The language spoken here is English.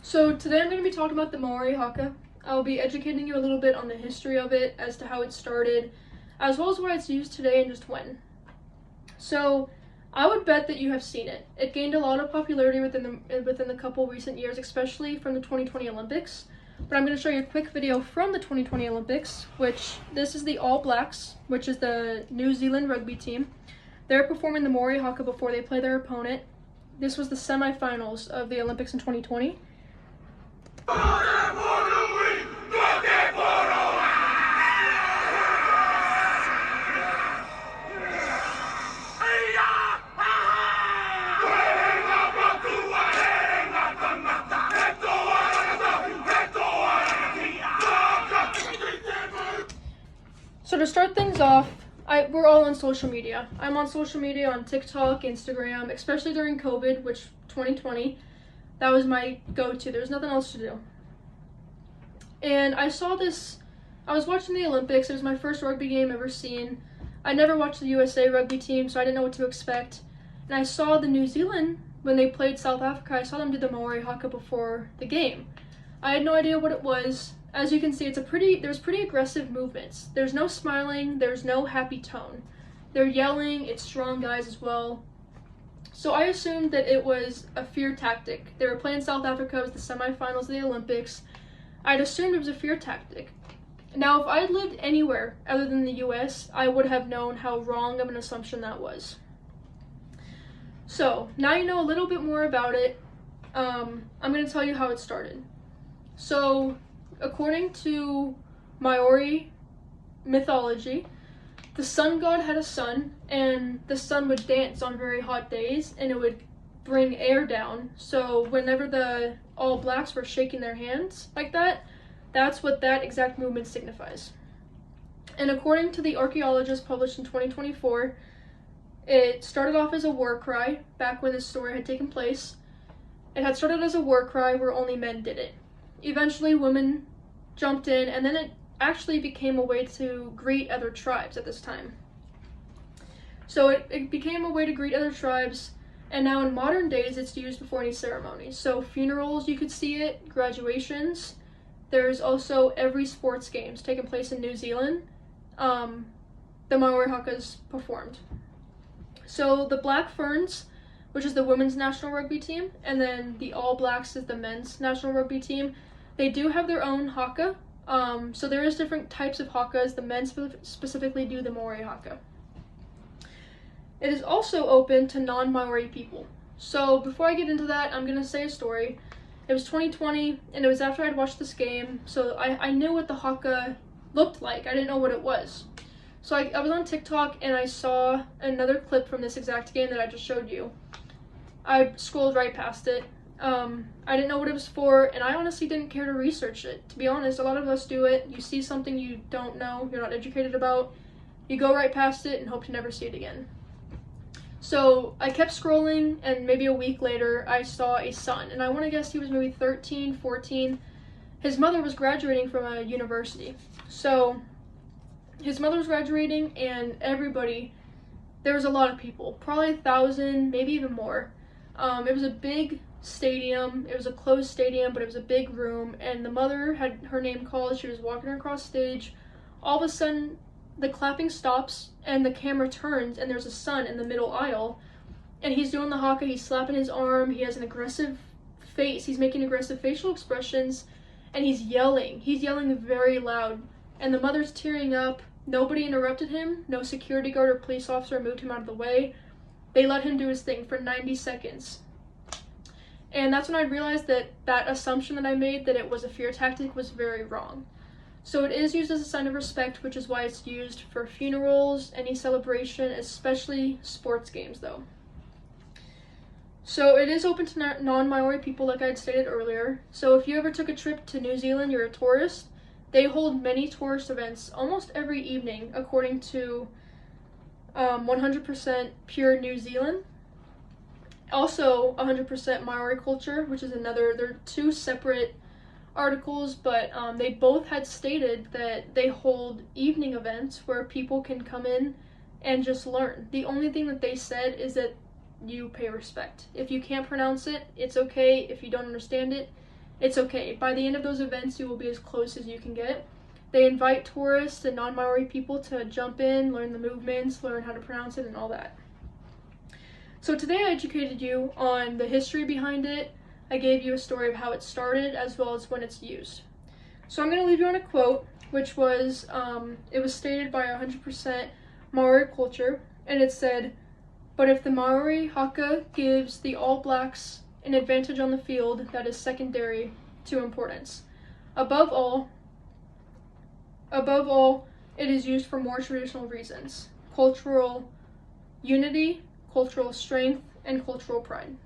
So today I'm going to be talking about the Maori haka. I'll be educating you a little bit on the history of it, as to how it started, as well as why it's used today and just when. So I would bet that you have seen it. It gained a lot of popularity within the couple recent years, especially from the 2020 Olympics. But I'm going to show you a quick video from the 2020 Olympics, which this is the All Blacks, which is the New Zealand rugby team. They're performing the Maori haka before they play their opponent. This was the semifinals of the Olympics in 2020. So to start things off, we're all on social media. I'm on social media on TikTok, Instagram, especially during COVID, which 2020, that was my go-to. There was nothing else to do. And I saw this, I was watching the Olympics. It was my first rugby game ever seen. I never watched the USA rugby team, so I didn't know what to expect. And I saw the New Zealand, when they played South Africa, I saw them do the Maori haka before the game. I had no idea what it was. As you can see, there's pretty aggressive movements. There's no smiling, there's no happy tone. They're yelling, it's strong guys as well. So I assumed that it was a fear tactic. They were playing South Africa, it was the semifinals of the Olympics. I'd assumed it was a fear tactic. Now, if I had lived anywhere other than the US, I would have known how wrong of an assumption that was. So, now you know a little bit more about it. I'm going to tell you how it started. So, according to Maori mythology, the sun god had a son, and the sun would dance on very hot days, and it would bring air down. So whenever the All Blacks were shaking their hands like that, that's what that exact movement signifies. And according to the archaeologist published in 2024, it started off as a war cry back when this story had taken place. It had started as a war cry where only men did it. Eventually women jumped in, and then it actually became a way to greet other tribes at this time. So it became a way to greet other tribes, and now in modern days it's used before any ceremonies. So funerals, you could see it, graduations. There's also every sports games taking place in New Zealand. The Maori haka's performed. So the Black Ferns, which is the women's national rugby team, and then the All Blacks is the men's national rugby team. They do have their own haka. So there is different types of hakas. The men specifically do the Maori haka. It is also open to non-Maori people. So before I get into that, I'm going to say a story. It was 2020, and it was after I'd watched this game, so I knew what the haka looked like. I didn't know what it was. So I was on TikTok, and I saw another clip from this exact game that I just showed you. I scrolled right past it. I didn't know what it was for, and I honestly didn't care to research it. To be honest, a lot of us do it. You see something you don't know, you're not educated about, you go right past it and hope to never see it again. So I kept scrolling, and maybe a week later I saw a son, and I want to guess he was maybe 13, 14. His mother was graduating from a university. So his mother was graduating, and everybody, there was a lot of people, probably 1,000, maybe even more. It was a big stadium. It was a closed stadium, but it was a big room, and the mother had her name called. She was walking across stage. All of a sudden the clapping stops and the camera turns, and there's a son in the middle aisle, and he's doing the haka. He's slapping his arm. He has an aggressive face. He's making aggressive facial expressions, and he's yelling very loud, and the mother's tearing up. Nobody interrupted him. No security guard or police officer moved him out of the way. They let him do his thing for 90 seconds. And that's when I realized that that assumption that I made, that it was a fear tactic, was very wrong. So it is used as a sign of respect, which is why it's used for funerals, any celebration, especially sports games though. So it is open to non-Maori people, like I had stated earlier. So if you ever took a trip to New Zealand, you're a tourist, they hold many tourist events almost every evening, according to 100% Pure New Zealand. Also 100% Maori Culture, which is another, they're two separate articles, but they both had stated that they hold evening events where people can come in and just learn. The only thing that they said is that you pay respect. If you can't pronounce it, it's okay. If you don't understand it, it's okay. By the end of those events, you will be as close as you can get. They invite tourists and non-Maori people to jump in, learn the movements, learn how to pronounce it, and all that. So today I educated you on the history behind it. I gave you a story of how it started as well as when it's used. So I'm going to leave you on a quote, which was, it was stated by 100% Maori culture, and it said, "But if the Maori haka gives the All Blacks an advantage on the field, that is secondary to importance. Above all, it is used for more traditional reasons: cultural unity, cultural strength, and cultural pride."